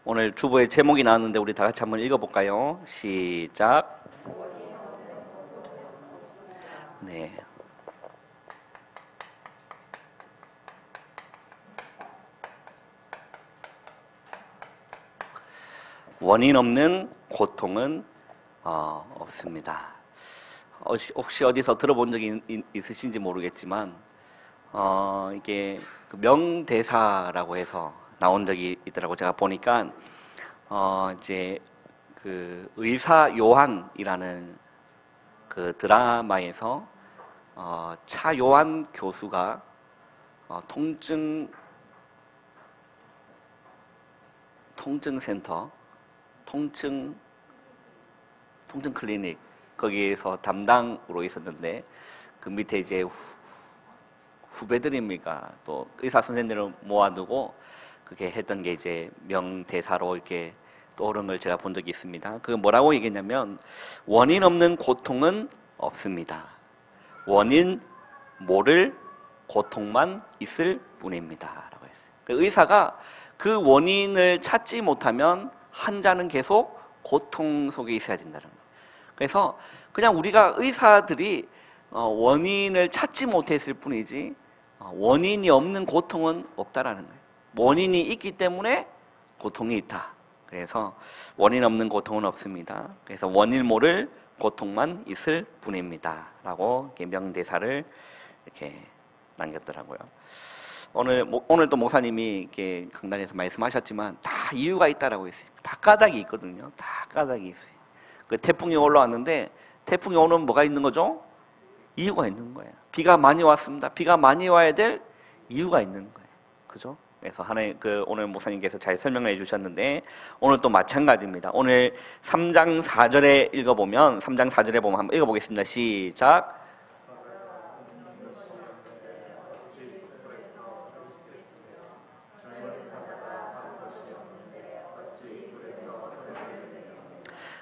오늘 주보에 제목이 나왔는데 우리 다 같이 한번 읽어볼까요? 시작. 네. 원인 없는 고통은 없습니다. 혹시 어디서 들어본 적이 있으신지 모르겠지만 이게 그 명대사라고 해서 나온 적이 있더라고. 제가 보니까 이제 그 의사 요한이라는 그 드라마에서 차요한 교수가 통증센터, 통증 클리닉 거기에서 담당으로 있었는데 그 밑에 이제 후배들입니까? 또 의사 선생님들을 모아두고 그렇게 했던 게 이제 명대사로 이렇게 떠오른 걸 제가 본 적이 있습니다. 그 뭐라고 얘기했냐면 원인 없는 고통은 없습니다. 원인 모를 고통만 있을 뿐입니다. 라고 했어요. 그 의사가 그 원인을 찾지 못하면 환자는 계속 고통 속에 있어야 된다는 거예요. 그래서 그냥 우리가 의사들이 원인을 찾지 못했을 뿐이지 원인이 없는 고통은 없다라는 거예요. 원인이 있기 때문에 고통이 있다. 그래서 원인 없는 고통은 없습니다. 그래서 원인 모를 고통만 있을 뿐입니다. 라고 명대사를 이렇게 남겼더라고요. 오늘 또 목사님이 이렇게 강단에서 말씀하셨지만 다 이유가 있다라고 했어요. 다 까닭이 있거든요. 다 까닭이 있어요. 그 태풍이 올라왔는데 태풍이 오면 뭐가 있는 거죠? 이유가 있는 거예요. 비가 많이 왔습니다. 비가 많이 와야 될 이유가 있는 거예요. 그죠? 그래서 오늘 목사님께서 잘 설명을 해주셨는데 오늘 또 마찬가지입니다. 오늘 3장 4절에 읽어보면 3장 4절에 보면 한번 읽어보겠습니다. 시작.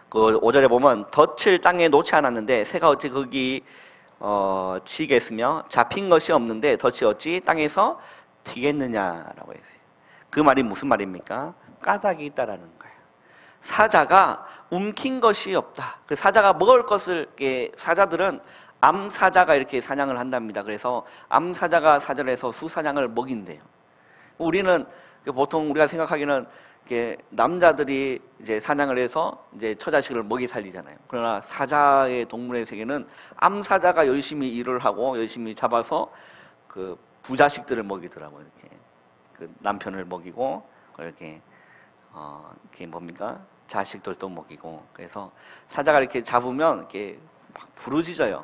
그 5절에 보면 덫을 땅에 놓지 않았는데 새가 어찌 거기 치겠으며 잡힌 것이 없는데 덫이 어찌 땅에서 튀겠느냐라고 했어요. 그 말이 무슨 말입니까? 까닭이 있다라는 거예요. 사자가 움킨 것이 없다. 그 사자가 먹을 것을 사자들은 암사자가 이렇게 사냥을 한답니다. 그래서 암사자가 사자를 해서 수사냥을 먹인대요. 우리는 보통 우리가 생각하기는 남자들이 이제 사냥을 해서 이제 처자식을 먹이 살리잖아요. 그러나 사자의 동물의 세계는 암사자가 열심히 일을 하고 열심히 잡아서 그 부자식들을 먹이더라고요. 이렇게 그 남편을 먹이고 이렇게 이게 뭡니까? 자식들도 먹이고. 그래서 사자가 이렇게 잡으면 이렇게 막 부르짖어요.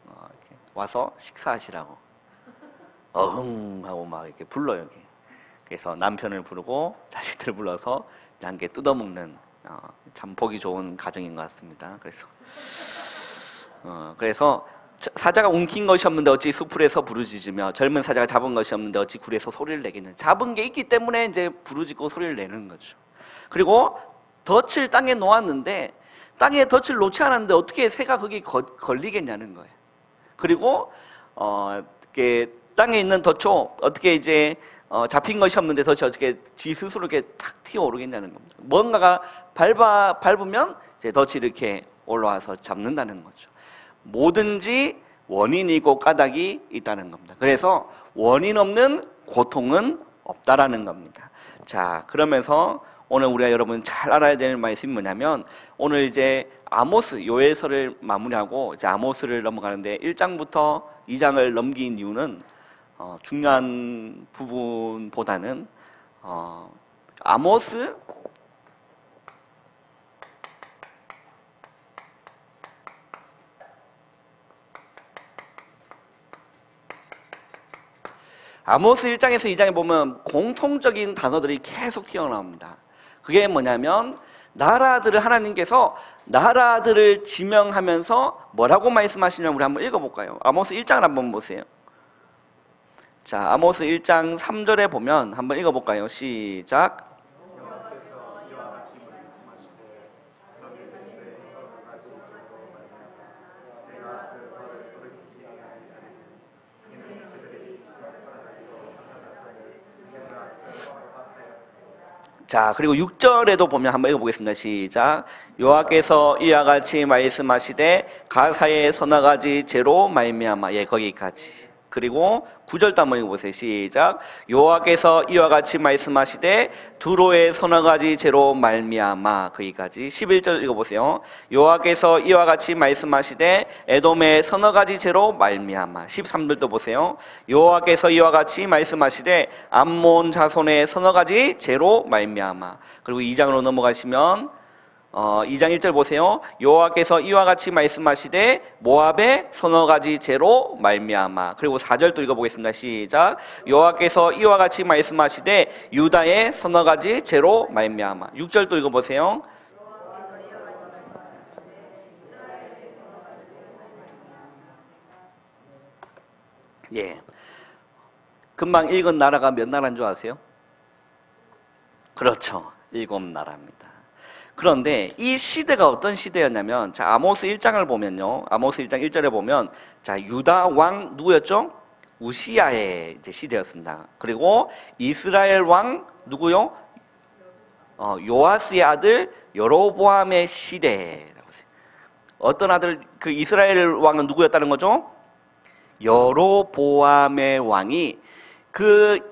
이렇게 와서 식사하시라고 어흥 하고 막 이렇게 불러요. 이렇게. 그래서 남편을 부르고 자식들을 불러서 함께 뜯어먹는 참 보기 좋은 가정인 것 같습니다. 그래서 사자가 움킨 것이 없는데 어찌 수풀에서 부르짖으며 젊은 사자가 잡은 것이 없는데 어찌 굴에서 소리를 내겠느냐. 잡은 게 있기 때문에 이제 부르짖고 소리를 내는 거죠. 그리고 덫을 땅에 놓았는데 땅에 덫을 놓지 않았는데 어떻게 새가 거기 걸리겠냐는 거예요. 그리고 땅에 있는 덫도 어떻게 이제 잡힌 것이 없는데 덫이 어떻게 지 스스로 이렇게 탁 튀어오르겠냐는 겁니다. 뭔가가 밟으면 이제 덫이 이렇게 올라와서 잡는다는 거죠. 뭐든지 원인이 있고 까닭이 있다는 겁니다. 그래서 원인 없는 고통은 없다라는 겁니다. 자, 그러면서 오늘 우리가 여러분 잘 알아야 될 말씀이 뭐냐면 오늘 이제 아모스 요엘서를 마무리하고 이제 아모스를 넘어가는데 1장부터 2장을 넘긴 이유는 중요한 부분보다는 아모스 아모스 1장에서 2장에 보면 공통적인 단어들이 계속 튀어나옵니다. 그게 뭐냐면 나라들을 하나님께서 나라들을 지명하면서 뭐라고 말씀하시냐면 우리 한번 읽어볼까요? 아모스 1장을 한번 보세요. 자, 아모스 1장 3절에 보면 한번 읽어볼까요? 시작. 자, 그리고 6절에도 보면 한번 읽어보겠습니다. 시작. 여호와께서 이와 같이 말씀하시되 가사의 서너 가지 죄로 말미암아. 예, 거기까지. 그리고 9절도 한번 읽어보세요. 시작. 여호와께서 이와 같이 말씀하시되 두로의 서너 가지 죄로 말미암아. 거기까지. 11절 읽어보세요. 여호와께서 이와 같이 말씀하시되 에돔의 서너 가지 죄로 말미암아. 13절도 보세요. 여호와께서 이와 같이 말씀하시되 암몬 자손의 서너 가지 죄로 말미암아. 그리고 2장으로 넘어가시면 2장 1절 보세요. 여호와께서 이와 같이 말씀하시되 모압의 서너 가지 죄로 말미암아. 그리고 4절도 읽어보겠습니다. 시작. 여호와께서 이와 같이 말씀하시되 유다의 서너 가지 죄로 말미암아. 6절도 읽어보세요. 예, 금방 읽은 나라가 몇 나라인 줄 아세요? 그렇죠, 7나라입니다. 그런데 이 시대가 어떤 시대였냐면, 자, 아모스 1장을 보면요, 아모스 1장 1절에 보면, 자, 유다 왕 누구였죠? 우시야의 이제 시대였습니다. 그리고 이스라엘 왕 누구요? 요아스의 아들 여로보암의 시대라고 했어요. 어떤 아들, 그 이스라엘 왕은 누구였다는 거죠? 여로보암의 왕이 그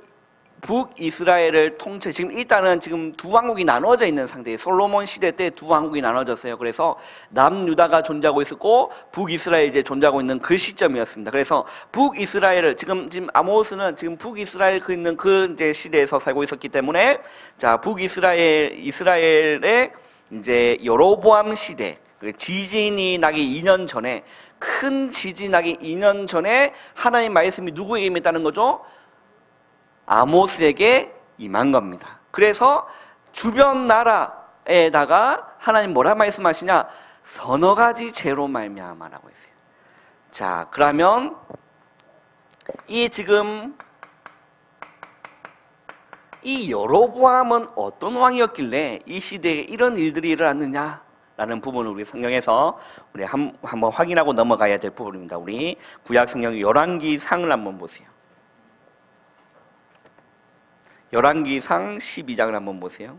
북이스라엘을 통치, 지금 일단은 지금 두 왕국이 나눠져 있는 상태예요. 솔로몬 시대 때 두 왕국이 나눠졌어요. 그래서 남유다가 존재하고 있었고 북이스라엘이 이제 존재하고 있는 그 시점이었습니다. 그래서 북이스라엘을 지금 아모스는 지금 북이스라엘 그 있는 그 이제 시대에서 살고 있었기 때문에, 자, 이스라엘의 이제 여로보암 시대, 지진이 나기 2년 전에, 큰 지진이 나기 2년 전에 하나님 말씀이 누구에게 임했다는 거죠? 아모스에게 임한 겁니다. 그래서 주변 나라에다가 하나님 뭐라 말씀하시냐? 서너 가지 죄로 말미암아라고 했어요. 자, 그러면 지금 이 여로보암은 어떤 왕이었길래 이 시대에 이런 일들이 일어났느냐? 라는 부분을 우리 성경에서 우리 한번 확인하고 넘어가야 될 부분입니다. 우리 구약 성경 열왕기상을 한번 보세요. 열왕기상 12장을 한번 보세요.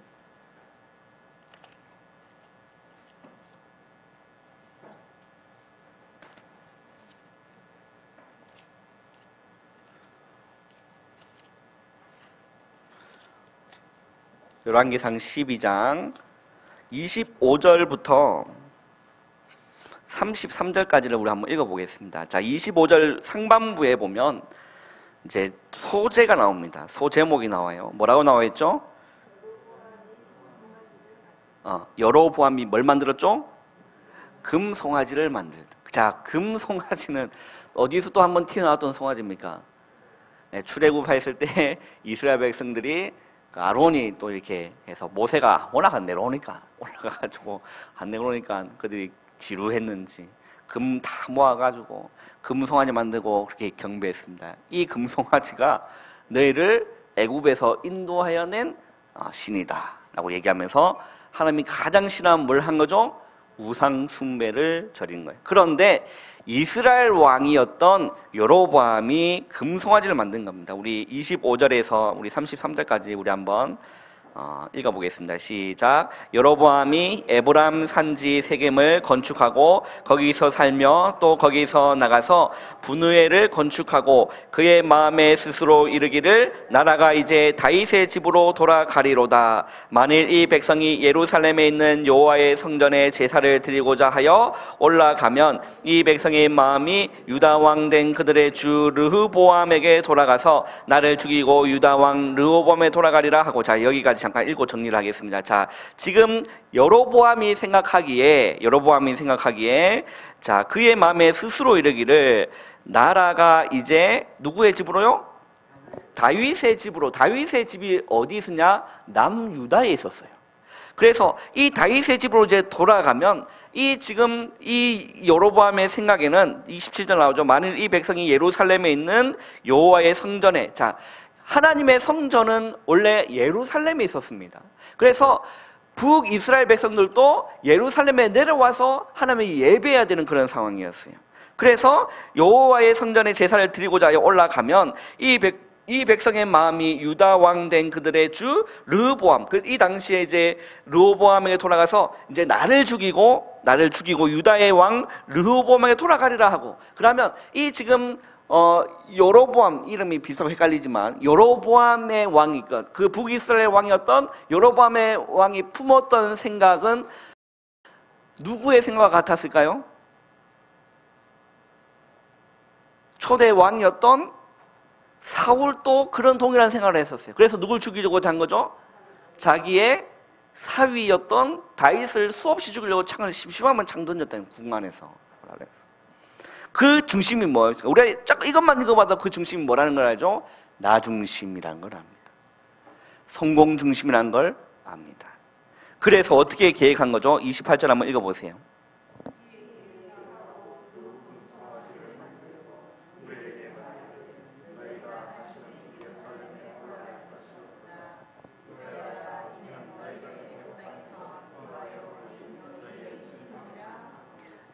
열왕기상 12장 25절부터 33절까지를 우리 한번 읽어보겠습니다. 자, 25절 상반부에 보면 이제 소제가 나옵니다. 소제목이 나와요. 뭐라고 나와 있죠? 여로보암이 뭘 만들었죠? 금송아지를 만들다. 자, 금송아지는 어디서 또 한번 튀어나왔던 송아지입니까? 네, 출애굽했을 때 이스라엘 백성들이 아론이 또 이렇게 해서 모세가 워낙 안 내려오니까 올라가가지고 안 내려오니까 그들이 지루했는지 금 다 모아가지고 금송아지 만들고 그렇게 경배했습니다. 이 금송아지가 너희를 애굽에서 인도하여 낸 신이다 라고 얘기하면서 하나님이 가장 싫어하는 뭘 한 거죠? 우상 숭배를 저린 거예요. 그런데 이스라엘 왕이었던 여로보암이 금송아지를 만든 겁니다. 우리 25절에서 우리 33절까지 우리 한번 읽어보겠습니다. 시작. 여로보암이 에브람 산지 세겜을 건축하고 거기서 살며 또 거기서 나가서 분우엘을 건축하고 그의 마음에 스스로 이르기를 나라가 이제 다윗의 집으로 돌아가리로다. 만일 이 백성이 예루살렘에 있는 여호와의 성전에 제사를 드리고자 하여 올라가면 이 백성의 마음이 유다 왕 된 그들의 주 르흐보암에게 돌아가서 나를 죽이고 유다 왕 르호보암에 돌아가리라 하고. 자, 여기까지 잠깐 읽고 정리를 하겠습니다. 자, 지금 여로보암이 생각하기에 자, 그의 마음에 스스로 이르기를 나라가 이제 누구의 집으로요? 다윗의 집으로. 다윗의 집이 어디 있었냐? 남유다에 있었어요. 그래서 이 다윗의 집으로 이제 돌아가면 지금 이 여로보암의 생각에는 27절 나오죠. 만일 이 백성이 예루살렘에 있는 여호와의 성전에, 자, 하나님의 성전은 원래 예루살렘에 있었습니다. 그래서 북이스라엘 백성들도 예루살렘에 내려와서 하나님을 예배해야 되는 그런 상황이었어요. 그래서 여호와의 성전에 제사를 드리고자 올라가면 이 이 백성의 마음이 유다 왕 된 그들의 주 르호보암, 이 당시에 이제 르호보암에게 돌아가서 이제 나를 죽이고 유다의 왕 르호보암에게 돌아가리라 하고, 그러면 이 지금 여로보암, 이름이 비슷하고 헷갈리지만 여로보암의 왕이, 그 북이스라엘 왕이었던 여로보암의 왕이 품었던 생각은 누구의 생각과 같았을까요? 초대 왕이었던 사울도 그런 동일한 생각을 했었어요. 그래서 누굴 죽이려고 한 거죠? 자기의 사위였던 다윗을 수없이 죽이려고 창을 심심하면 창 던졌다는, 궁 안에서. 그 중심이 뭐였을까? 우리가 이것만 읽어봐도 그 중심이 뭐라는 걸 알죠? 나 중심이라는 걸 압니다. 성공 중심이라는 걸 압니다. 그래서 어떻게 계획한 거죠? 28절 한번 읽어보세요.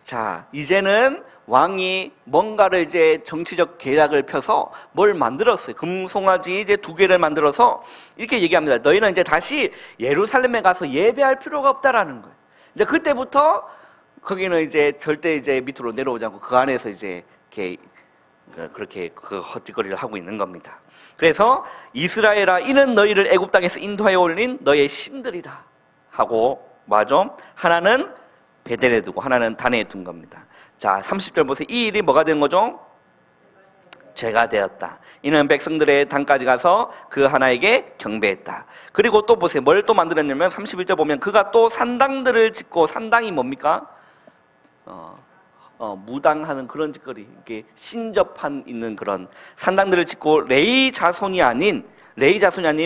자, 이제는 왕이 뭔가를 이제 정치적 계략을 펴서 뭘 만들었어요. 금송아지 이제 2개를 만들어서 이렇게 얘기합니다. 너희는 이제 다시 예루살렘에 가서 예배할 필요가 없다라는 거예요. 이제 그때부터 거기는 이제 절대 이제 밑으로 내려오지 않고 그 안에서 이제 그렇게 그 헛짓거리를 하고 있는 겁니다. 그래서 이스라엘아, 이는 너희를 애굽 땅에서 인도하여 올린 너의 신들이라 하고, 맞죠? 하나는 베델에 두고 하나는 단에 둔 겁니다. 자, 30절 보세요. 이 일이 뭐가 된 거죠? 죄가 되었다. 이는 백성들의 단까지 가서 그 하나에게 경배했다. 그리고 또 보세요. 뭘 또 만들었냐면 31절 보면 그가 또 산당들을 짓고, 산당이 뭡니까? 무당하는 그런 짓거리, 이렇게 신접한 있는 그런 산당들을 짓고, 레위 자손이 아닌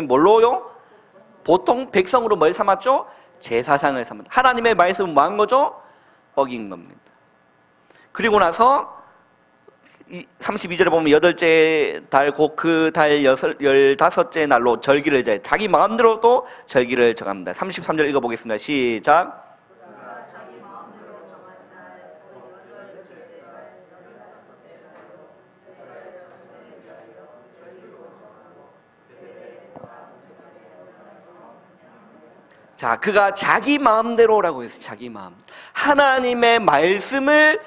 뭘로요? 보통 백성으로 뭘 삼았죠? 제사상을 삼았다. 하나님의 말씀은 뭐 한 거죠? 어긴 겁니다. 그리고 나서 32절에 보면 8째 달 곧 그 달 15째 날로 절기를 자기 마음대로 또 절기를 정합니다. 33절 읽어보겠습니다. 시작. 자, 그가 자기 마음대로라고 했어요. 자기 마음. 하나님의 말씀을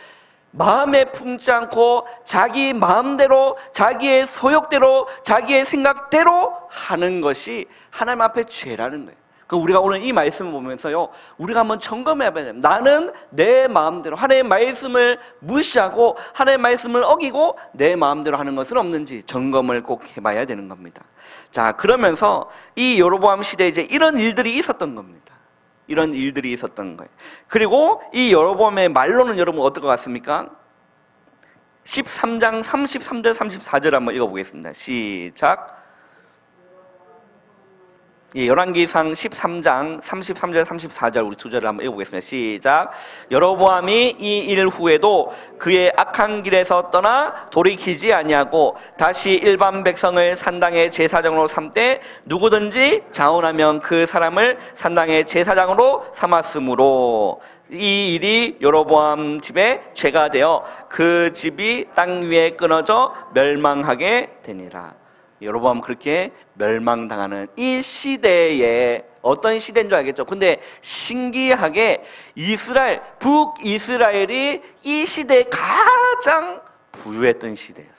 마음에 품지 않고 자기 마음대로, 자기의 소욕대로, 자기의 생각대로 하는 것이 하나님 앞에 죄라는 거예요. 그럼 우리가 오늘 이 말씀을 보면서요, 우리가 한번 점검해야 돼요. 나는 내 마음대로 하나님의 말씀을 무시하고 하나님의 말씀을 어기고 내 마음대로 하는 것은 없는지 점검을 꼭 해봐야 되는 겁니다. 자, 그러면서 이 여로보암 시대에 이제 이런 일들이 있었던 겁니다. 이런 일들이 있었던 거예요. 그리고 이 여로보암의 말로는 여러분 어떨 것 같습니까? 13장 33절 34절 한번 읽어보겠습니다. 시작. 열왕기상 13장 33절 34절 우리 2절을 한번 읽어보겠습니다. 시작. 여로보암이 이 일 후에도 그의 악한 길에서 떠나 돌이키지 아니하고 다시 일반 백성을 산당의 제사장으로 삼되 누구든지 자원하면 그 사람을 산당의 제사장으로 삼았으므로 이 일이 여로보암 집에 죄가 되어 그 집이 땅 위에 끊어져 멸망하게 되니라. 여로보암 그렇게 멸망당하는 이 시대에, 어떤 시대인 줄 알겠죠? 근데 신기하게 북이스라엘이 이 시대에 가장 부유했던 시대였어요.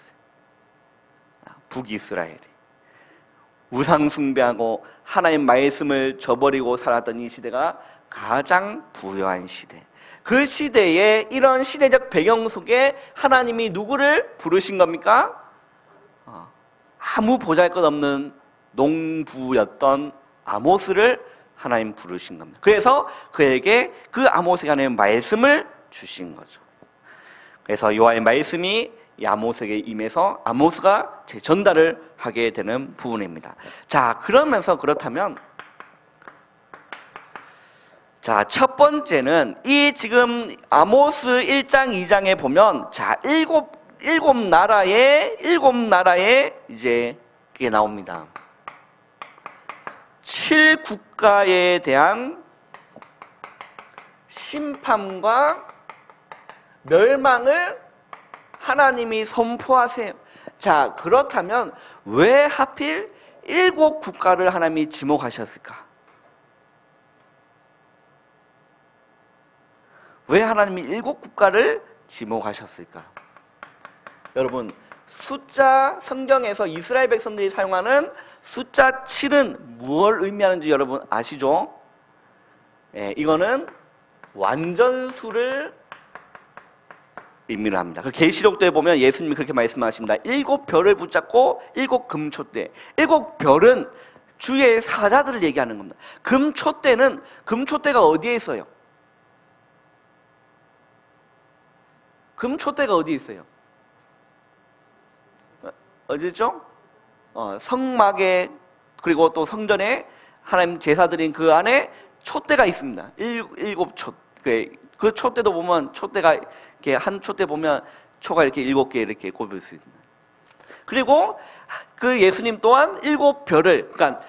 북이스라엘이 우상 숭배하고 하나님 말씀을 저버리고 살았던 이 시대가 가장 부유한 시대. 그 시대에 이런 시대적 배경 속에 하나님이 누구를 부르신 겁니까? 아무 보잘것없는 농부였던 아모스를 하나님 부르신 겁니다. 그래서 그에게 그 아모스에게 하나님의 말씀을 주신 거죠. 그래서 여호와의 말씀이 이 아모스에게 임해서 아모스가 전달을 하게 되는 부분입니다. 자, 그렇다면 자, 첫 번째는 이 지금 아모스 1장 2장에 보면 자, 일곱 나라의 이제 그게 나옵니다. 7국가에 대한 심판과 멸망을 하나님이 선포하세요. 자, 그렇다면 왜 하필 7국가를 하나님이 지목하셨을까? 왜 하나님이 7국가를 지목하셨을까? 여러분, 숫자, 성경에서 이스라엘 백성들이 사용하는 숫자 7은 무엇을 의미하는지 여러분 아시죠? 이거는 완전수를 의미를 합니다. 그 계시록도에 보면 예수님이 그렇게 말씀하십니다. 7별을 붙잡고 7금촛대. 7별은 주의 사자들을 얘기하는 겁니다. 금촛대가 어디에 있어요? 금촛대가 어디에 있어요? 어디 있죠? 성막에, 그리고 또 성전에 하나님 제사드린 그 안에 촛대가 있습니다. 7촛. 그 촛대도 보면 촛대가 이렇게 한 촛대 보면 초가 이렇게 7개 이렇게 꼽을 수 있는. 그리고 그 예수님 또한 7별을, 그러니까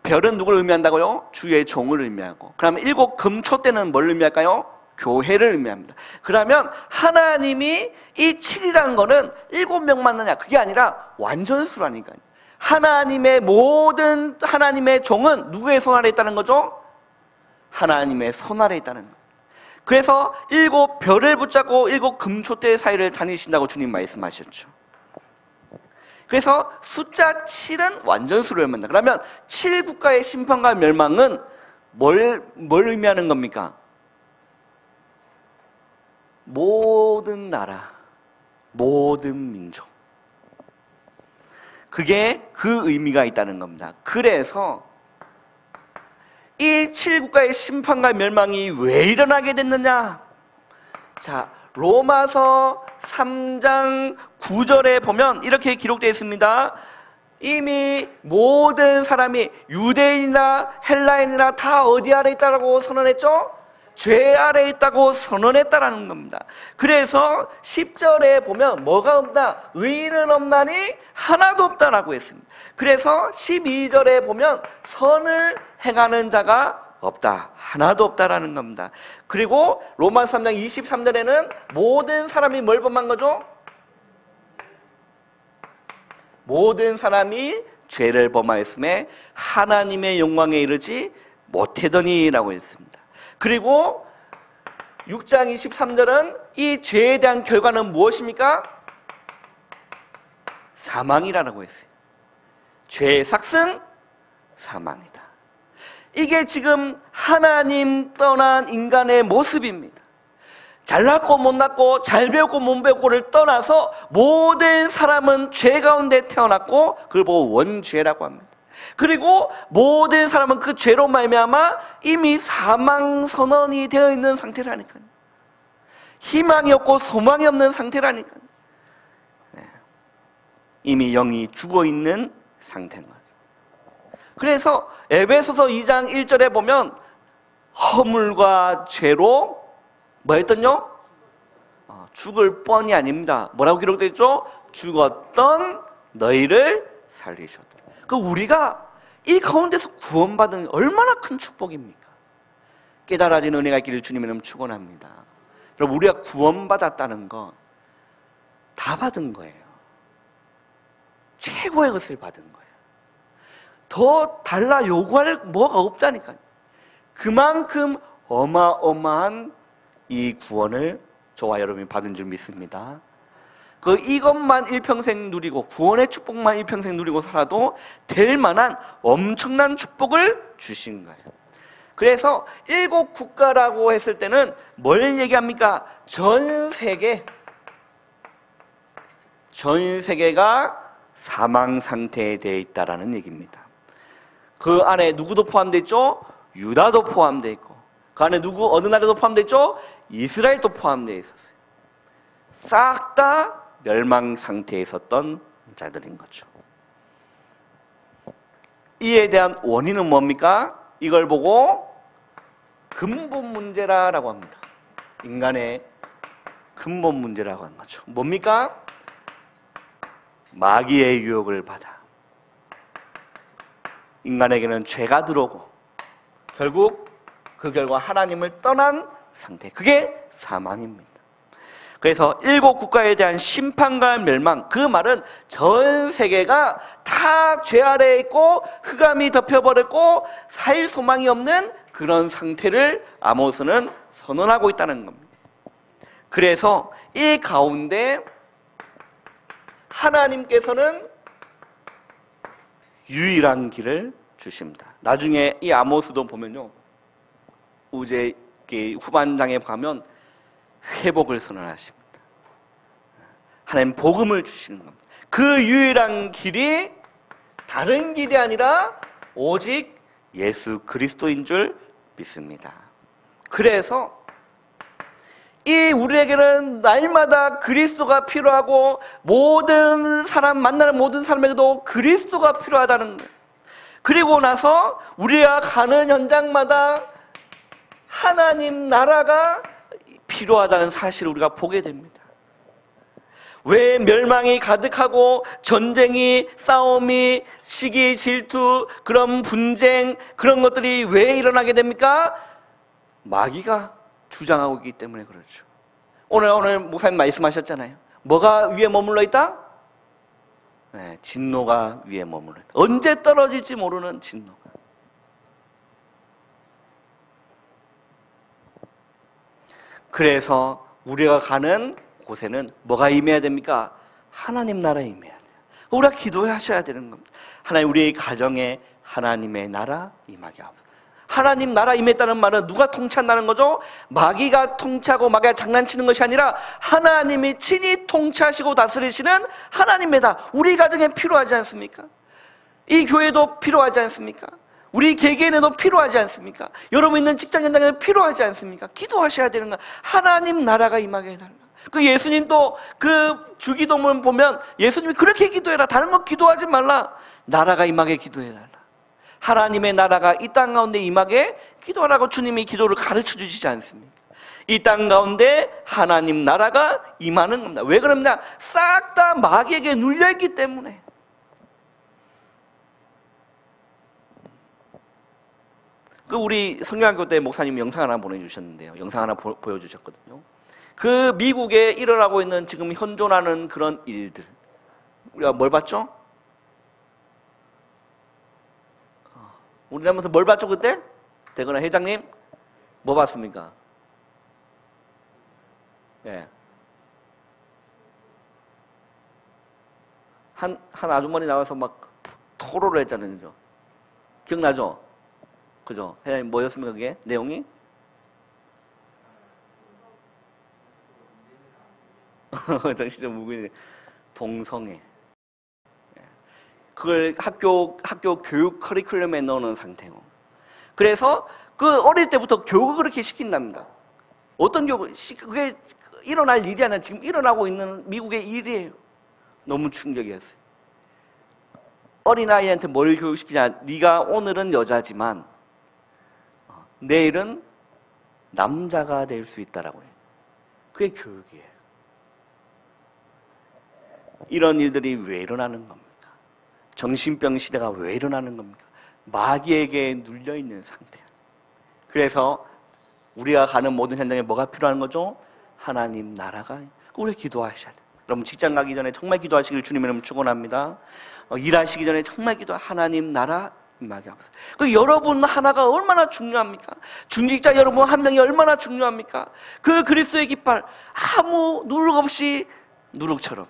별은 누구를 의미한다고요? 주의 종을 의미하고. 그러면 7금촛대는 뭘 의미할까요? 교회를 의미합니다. 그러면 하나님이 이 7이라는 거는 7명 맞느냐? 그게 아니라 완전수라니까요. 하나님의 모든 하나님의 종은 누구의 손 아래 있다는 거죠? 하나님의 손 아래 있다는 거예요. 그래서 7별을 붙잡고 7금촛대 사이를 다니신다고 주님 말씀하셨죠. 그래서 숫자 7은 완전수를 의미한다. 그러면 7국가의 심판과 멸망은 뭘 의미하는 겁니까? 모든 나라, 모든 민족. 그게 그 의미가 있다는 겁니다. 그래서 이 7국가의 심판과 멸망이 왜 일어나게 됐느냐? 자, 로마서 3장 9절에 보면 이렇게 기록되어 있습니다. 이미 모든 사람이 유대인이나 헬라인이나 다 어디 아래 있다고 선언했죠? 죄 아래 있다고 선언했다라는 겁니다. 그래서 10절에 보면 뭐가 없다? 의인은 없나니 하나도 없다라고 했습니다. 그래서 12절에 보면 선을 행하는 자가 없다, 하나도 없다라는 겁니다. 그리고 로마서 3장 23절에는 모든 사람이 뭘 범한 거죠? 모든 사람이 죄를 범하였음에 하나님의 영광에 이르지 못하더니라고 했습니다. 그리고 6장 23절은 이 죄에 대한 결과는 무엇입니까? 사망이라고 했어요. 죄의 삭은 사망이다. 이게 지금 하나님 떠난 인간의 모습입니다. 잘났고 못났고 잘 배웠고 못 배웠고를 떠나서 모든 사람은 죄 가운데 태어났고 그걸 보고 원죄라고 합니다. 그리고 모든 사람은 그 죄로 말미암아 이미 사망 선언이 되어 있는 상태라니까요. 희망이 없고 소망이 없는 상태라니까요. 이미 영이 죽어 있는 상태인 거예요. 그래서 에베소서 2장 1절에 보면 허물과 죄로 뭐 했던요? 죽을 뻔이 아닙니다. 뭐라고 기록되어 있죠? 죽었던 너희를 살리셨다. 그 우리가 이 가운데서 구원받은 얼마나 큰 축복입니까? 깨달아진 은혜가 있기를 주님 이름 축원합니다. 여러분, 우리가 구원받았다는 거 다 받은 거예요. 최고의 것을 받은 거예요. 더 달라 요구할 뭐가 없다니까요. 그만큼 어마어마한 이 구원을 저와 여러분이 받은 줄 믿습니다. 이것만 일평생 누리고 구원의 축복만 일평생 누리고 살아도 될 만한 엄청난 축복을 주신 거예요. 그래서 7국가라고 했을 때는 뭘 얘기합니까? 전 세계가 사망 상태에 되어 있다라는 얘기입니다. 그 안에 누구도 포함되어 있죠? 유다도 포함되어 있고, 그 안에 어느 나라도 포함되어 있죠? 이스라엘도 포함되어 있었어요. 싹 다 멸망 상태에 있었던 자들인 거죠. 이에 대한 원인은 뭡니까? 이걸 보고 근본 문제라고 합니다. 인간의 근본 문제라고 하는 거죠. 뭡니까? 마귀의 유혹을 받아 인간에게는 죄가 들어오고 결국 그 결과 하나님을 떠난 상태, 그게 사망입니다. 그래서 7국가에 대한 심판과 멸망, 그 말은 전 세계가 다 죄 아래에 있고 흑암이 덮여버렸고 살 소망이 없는 그런 상태를 아모스는 선언하고 있다는 겁니다. 그래서 이 가운데 하나님께서는 유일한 주십니다. 나중에 이 아모스도 보면요, 우제 후반장에 가면 회복을 선언하십니다. 하나님 복음을 주시는 겁니다. 그 유일한 길이 다른 길이 아니라 오직 예수 그리스도인 줄 믿습니다. 그래서 이 우리에게는 날마다 그리스도가 필요하고 모든 사람 만나는 모든 사람에게도 그리스도가 필요하다는 거예요. 그리고 나서 우리가 가는 현장마다 하나님 나라가 필요하다는 사실을 우리가 보게 됩니다. 왜 멸망이 가득하고 전쟁이, 싸움이, 시기, 질투, 그런 분쟁, 그런 것들이 왜 일어나게 됩니까? 마귀가 주장하고 있기 때문에 그렇죠. 오늘 목사님 말씀하셨잖아요. 뭐가 위에 머물러 있다? 네, 진노가 위에 머물러 있다. 언제 떨어질지 모르는 진노가. 그래서 우리가 가는 곳에는 뭐가 임해야 됩니까? 하나님 나라에 임해야 돼요. 우리가 기도하셔야 되는 겁니다. 하나님, 우리의 가정에 하나님의 나라 임하게 하옵소서. 하나님 나라 임했다는 말은 누가 통치한다는 거죠? 마귀가 통치하고 마귀가 장난치는 것이 아니라 하나님이 친히 통치하시고 다스리시는 하나님의 나라. 우리 가정에 필요하지 않습니까? 이 교회도 필요하지 않습니까? 우리 개개인에도 필요하지 않습니까? 여러분 있는 직장 현장에도 필요하지 않습니까? 기도하셔야 되는 거야. 하나님 나라가 임하게 해달라. 그 예수님도 그 주기도문 보면 예수님이 그렇게 기도해라. 다른 거 기도하지 말라. 나라가 임하게 기도해달라. 하나님의 나라가 이 땅 가운데 임하게 기도하라고 주님이 기도를 가르쳐 주시지 않습니까? 이 땅 가운데 하나님 나라가 임하는 겁니다. 왜 그러냐? 싹 다 마귀에게 눌려있기 때문에. 그 우리 성경학교 때 목사님이 영상 하나 보내주셨는데요. 영상 하나 보여주셨거든요. 그 미국에 일어나고 있는 지금 현존하는 그런 일들. 우리가 뭘 봤죠? 우리나라에서 뭘 봤죠 그때? 대건아 회장님 뭐 봤습니까? 예. 한 아주머니 나와서 막 토로를 했잖아요. 그죠? 기억나죠? 그죠? 회장님 뭐였습니까 그게? 내용이? 정신적 무근이 동성애. 그걸 학교 교육 커리큘럼에 넣는 상태고. 그래서 그 어릴 때부터 교육을 그렇게 시킨답니다. 어떤 교육을? 그게 일어날 일이 아니라 지금 일어나고 있는 미국의 일이에요. 너무 충격이었어요. 어린아이한테 뭘 교육시키냐? 네가 오늘은 여자지만 내일은 남자가 될 수 있다라고 해요. 그게 교육이에요. 이런 일들이 왜 일어나는 겁니까? 정신병 시대가 왜 일어나는 겁니까? 마귀에게 눌려있는 상태예요. 그래서 우리가 가는 모든 현장에 뭐가 필요한 거죠? 하나님 나라가. 우리 기도하셔야 돼요. 여러분 직장 가기 전에 정말 기도하시길 주님의 이름으로 축원합니다. 일하시기 전에 정말 하나님 나라 임하게 하옵소서. 그 여러분 하나가 얼마나 중요합니까? 중직자 여러분 한 명이 얼마나 중요합니까? 그 그리스도의 깃발 아무 누룩 없이 누룩처럼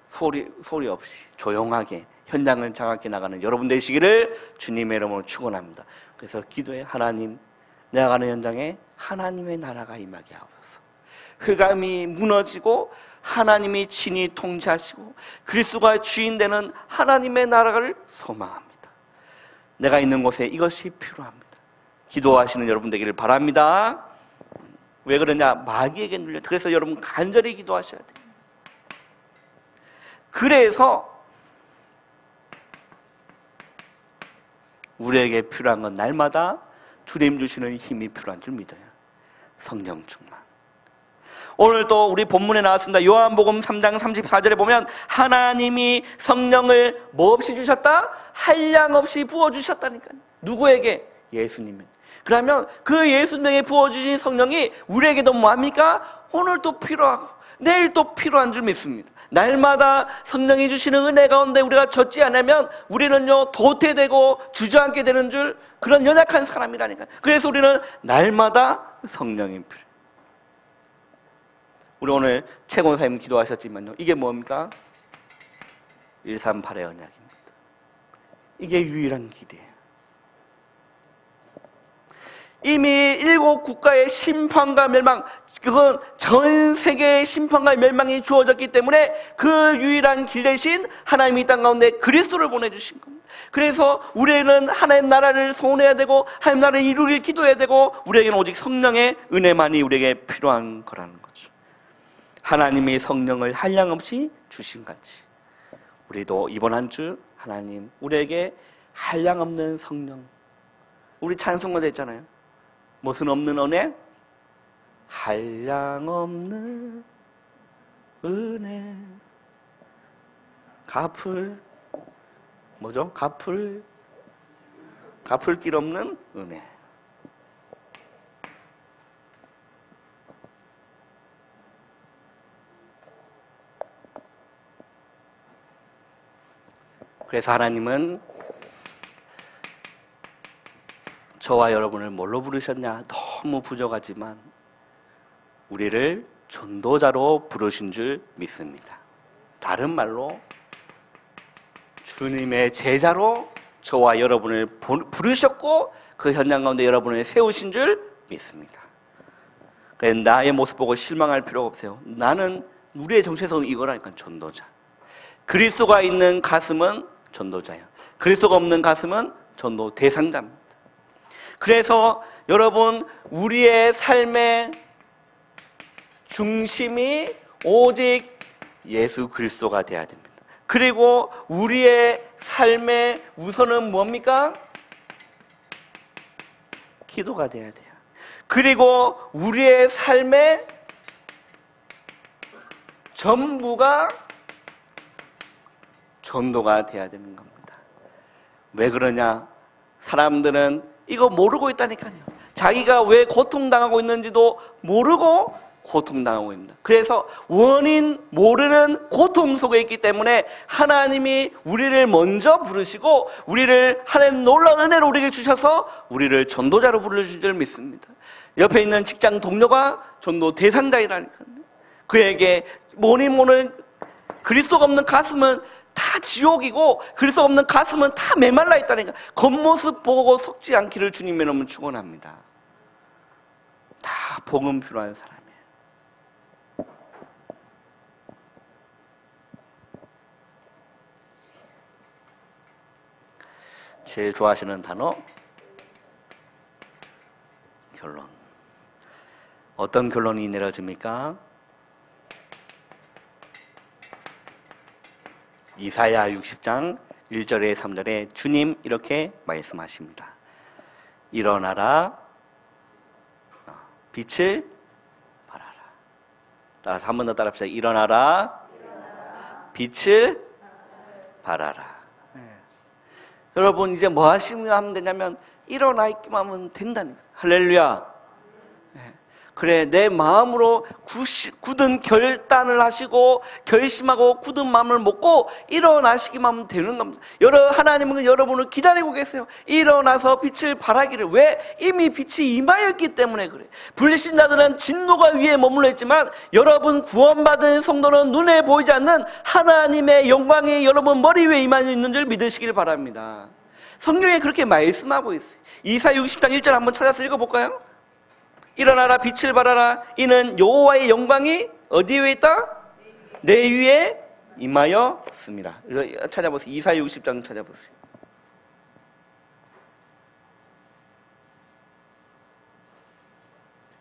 소리 없이 조용하게 현장을 장악해 나가는 여러분 되시기를 주님의 이름으로 축원합니다. 그래서 기도해. 하나님, 내가 가는 현장에 하나님의 나라가 임하게 하옵소서. 흑암이 무너지고 하나님이 친히 통치하시고 그리스도가 주인 되는 하나님의 나라를 소망합니다. 내가 있는 곳에 이것이 필요합니다. 기도하시는 여러분 되기를 바랍니다. 왜 그러냐? 마귀에게 눌려. 그래서 여러분 간절히 기도하셔야 돼요. 그래서 우리에게 필요한 건 날마다 주님 주시는 힘이 필요한 줄 믿어요. 성령 충만. 오늘 또 우리 본문에 나왔습니다. 요한복음 3장 34절에 보면 하나님이 성령을 뭐 없이 주셨다? 한량 없이 부어주셨다니까요. 누구에게? 예수님은. 그러면 그 예수님에게 부어주신 성령이 우리에게도 뭐합니까? 오늘도 필요하고 내일도 필요한 줄 믿습니다. 날마다 성령이 주시는 은혜 가운데 우리가 젖지 않으면 우리는요 도태되고 주저앉게 되는 줄, 그런 연약한 사람이라니까요. 그래서 우리는 날마다 성령이 필요해요. 우리 오늘 최고사님 기도하셨지만요, 이게 뭡니까? 138의 언약입니다. 이게 유일한 길이에요. 이미 7 국가의 심판과 멸망, 그건 전 세계의 심판과 멸망이 주어졌기 때문에 그 유일한 길 대신 하나님이 이 땅 가운데 그리스도를 보내주신 겁니다. 그래서 우리는 하나님 나라를 소원해야 되고 하나님 나라를 이루길 기도해야 되고, 우리에게는 오직 성령의 은혜만이 우리에게 필요한 거라는 거죠. 하나님이 성령을 한량없이 주신 같이 우리도 이번 한 주 하나님 우리에게 한량없는 성령, 우리 찬송가도 했잖아요. 무슨 없는 은혜? 한량없는 은혜, 뭐죠? 갚을 길 없는 은혜. 그래서 하나님은 저와 여러분을 뭘로 부르셨냐? 너무 부족하지만 우리를 전도자로 부르신 줄 믿습니다. 다른 말로 주님의 제자로 저와 여러분을 부르셨고 그 현장 가운데 여러분을 세우신 줄 믿습니다. 그래서 나의 모습 보고 실망할 필요가 없어요. 나는, 우리의 정체성은 이거라니까, 전도자. 그리스도가 있는 가슴은 전도자예요. 그리스도가 없는 가슴은 전도 대상자입니다. 그래서 여러분, 우리의 삶의 중심이 오직 예수 그리스도가 되어야 됩니다. 그리고 우리의 삶의 우선은 뭡니까? 기도가 되어야 돼요. 그리고 우리의 삶의 전부가 전도가 돼야 되는 겁니다. 왜 그러냐? 사람들은 이거 모르고 있다니까요. 자기가 왜 고통당하고 있는지도 모르고 고통당하고 있습니다. 그래서 원인 모르는 고통 속에 있기 때문에 하나님이 우리를 먼저 부르시고 우리를 하나님 놀라운 은혜로 우리에게 주셔서 우리를 전도자로 부르실 줄 믿습니다. 옆에 있는 직장 동료가 전도 대상자이라니까요. 그에게 원인 모르는, 그리스도가 없는 가슴은 다 지옥이고 그리스도가 없는 가슴은 다 메말라 있다니까. 겉모습 보고 속지 않기를 주님의 이름으로 축원합니다. 다 복음 필요한 사람이에요. 제일 좋아하시는 단어? 결론. 어떤 결론이 내려집니까? 이사야 60장 1절에 3절에 주님 이렇게 말씀하십니다. 일어나라, 빛을 발하라. 따라서 한 번 더 따라합시다. 일어나라, 빛을 발하라. 여러분, 이제 뭐 하시면 되냐면 일어나 있기만 하면 된다니까. 할렐루야. 그래, 내 마음으로 굳은 결단을 하시고 결심하고 굳은 마음을 먹고 일어나시기만 하면 되는 겁니다. 하나님은 여러분을 기다리고 계세요. 일어나서 빛을 발하기를. 왜? 이미 빛이 임하였기 때문에 그래. 불신자들은 진노가 위에 머물러 있지만 여러분 구원받은 성도는 눈에 보이지 않는 하나님의 영광이 여러분 머리 위에 임하여 있는 줄 믿으시길 바랍니다. 성경에 그렇게 말씀하고 있어요. 이사야 60장 1절 한번 찾아서 읽어볼까요? 일어나라, 빛을 발하라. 이는 여호와의 영광이 어디 위에 있다? 내 위에 임하였습니다. 찾아보세요. 이사야 60장 찾아보세요.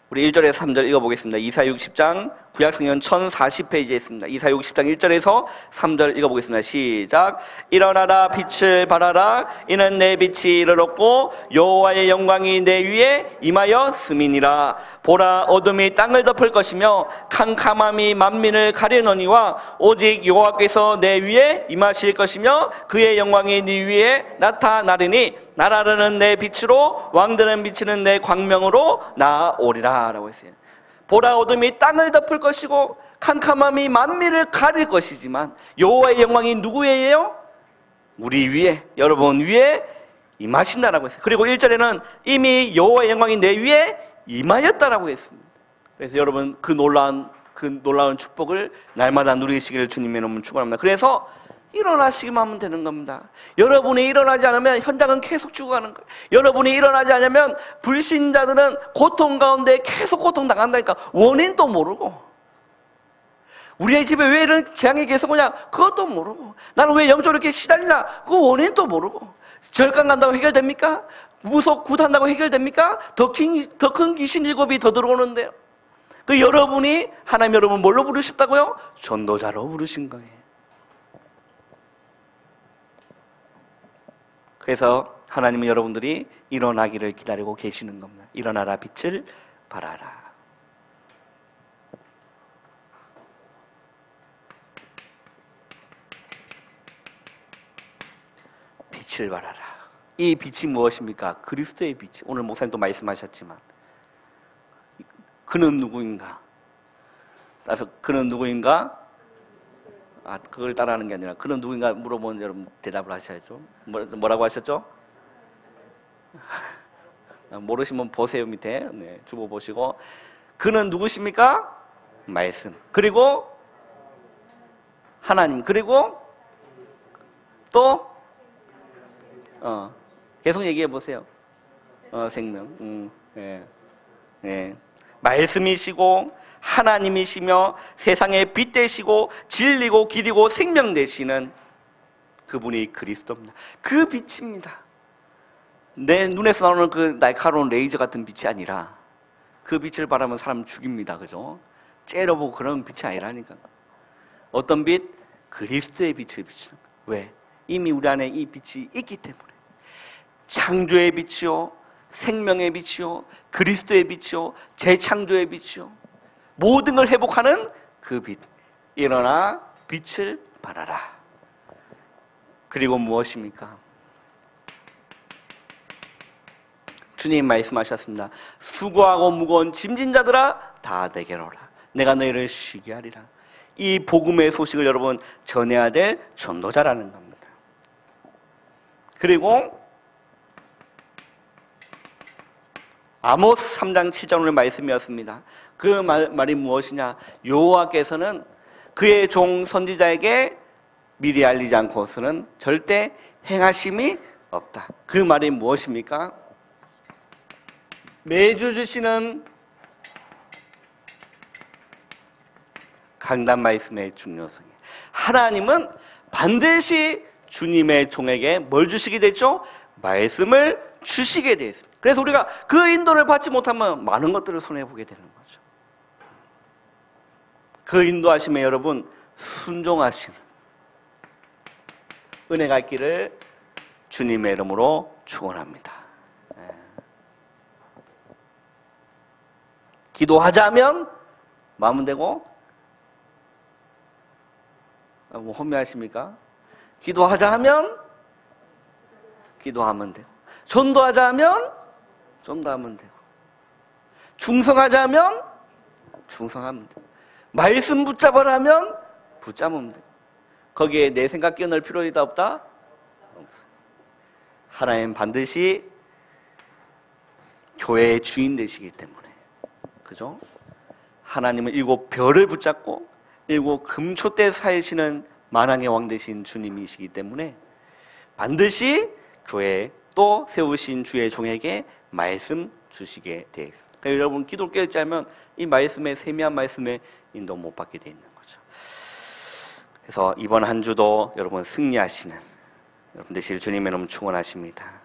우리 1절에서 3절 읽어보겠습니다. 이사야 60장 구약성경 1040페이지에 있습니다. 이사야 60장 1절에서 3절 읽어보겠습니다. 시작. 일어나라, 빛을 발하라. 이는 내 빛이 이르렀고 여호와의 영광이 내 위에 임하였음이니라. 보라, 어둠이 땅을 덮을 것이며 캄캄함이 만민을 가려노니와 오직 여호와께서 내 위에 임하실 것이며 그의 영광이 네 위에 나타나리니 나라르는 내 빛으로 왕들은 비치는 내 광명으로 나아오리라 라고 했어요. 보라 어둠이 땅을 덮을 것이고 캄캄함이 만민을 가릴 것이지만 여호와의 영광이 누구예요? 우리 위에, 여러분 위에 임하신다라고 했어요. 그리고 1절에는 이미 여호와의 영광이 내 위에 임하였다라고 했습니다. 그래서 여러분 그 놀라운 축복을 날마다 누리시기를 주님의 이름으로 축원합니다. 그래서 일어나시기만 하면 되는 겁니다. 여러분이 일어나지 않으면 현장은 계속 죽어가는 거예요. 여러분이 일어나지 않으면 불신자들은 고통 가운데 계속 고통당한다니까. 원인도 모르고, 우리의 집에 왜 이런 재앙이 계속 오냐 그것도 모르고, 나는 왜 영적으로 이렇게 시달리나 그 원인도 모르고, 절간 간다고 해결됩니까? 무속 굿한다고 해결됩니까? 더 큰 귀신 7이 더 들어오는데요. 그 여러분이 하나님 여러분 뭘로 부르셨다고요? 전도자로 부르신 거예요. 그래서 하나님은 여러분들이 일어나기를 기다리고 계시는 겁니다. 일어나라, 빛을 발하라. 빛을 발하라. 이 빛이 무엇입니까? 그리스도의 빛. 오늘 목사님도 말씀하셨지만 그는 누구인가? 따라서 그는 누구인가? 그걸 따라하는 게 아니라 그는 누구인가 물어보는 여러분 대답을 하셔야죠. 뭐라고 하셨죠? 모르시면 보세요. 밑에 주보 보시고. 그는 누구십니까? 말씀. 그리고 하나님. 그리고 또 계속 얘기해 보세요. 생명. 말씀이시고 하나님이시며 세상의 빛 되시고 진리고 길이고 생명 되시는 그분이 그리스도입니다. 그 빛입니다. 내 눈에서 나오는 그 날카로운 레이저 같은 빛이 아니라 그 빛을 바라면 사람 죽입니다. 그죠? 째려보고 그런 빛이 아니라니까. 어떤 빛? 그리스도의 빛을 비추는 거예요. 왜? 이미 우리 안에 이 빛이 있기 때문에. 창조의 빛이요, 생명의 빛이요, 그리스도의 빛이요, 재창조의 빛이요, 모든 걸 회복하는 그 빛. 일어나 빛을 발하라. 그리고 무엇입니까? 주님 말씀하셨습니다. 수고하고 무거운 짐진 자들아 다 내게로 오라. 내가 너희를 쉬게 하리라. 이 복음의 소식을 여러분 전해야 될 전도자라는 겁니다. 그리고 아모스 3장 7절의 말씀이었습니다. 그 말이 무엇이냐? 여호와께서는 그의 종 선지자에게 미리 알리지 않고서는 절대 행하심이 없다. 그 말이 무엇입니까? 매주 주시는 강단 말씀의 중요성이에요. 하나님은 반드시 주님의 종에게 뭘 주시게 되죠? 말씀을 주시게 되어 있습니다. 그래서 우리가 그 인도를 받지 못하면 많은 것들을 손해보게 되는 거죠. 그 인도하심에 여러분 순종하시는 은혜가 있기를 주님의 이름으로 축원합니다. 기도하자면 마음은 되고, 뭐 혼미하십니까? 기도하자 하면 기도하면 되고, 전도하자 하면 전도하면 되고, 충성하자 하면 충성하면 되고, 말씀 붙잡으라 하면 붙잡으면 되고, 거기에 내 생각 끼어넣을 필요가 없다? 하나님 반드시 교회의 주인 되시기 때문에, 그죠? 하나님은 7별을 붙잡고 7 금초대 사이시는 만왕의 왕 되신 주님이시기 때문에 반드시 교회에 또 세우신 주의 종에게 말씀 주시게 되어 있습니다. 그러니까 여러분 기도를 깨닫지 않으면 이 말씀의 세미한 말씀에 인도 못 받게 되어 있는 거죠. 그래서 이번 한 주도 여러분 승리하시는 여러분 되실 주님의 이름 축원하십니다.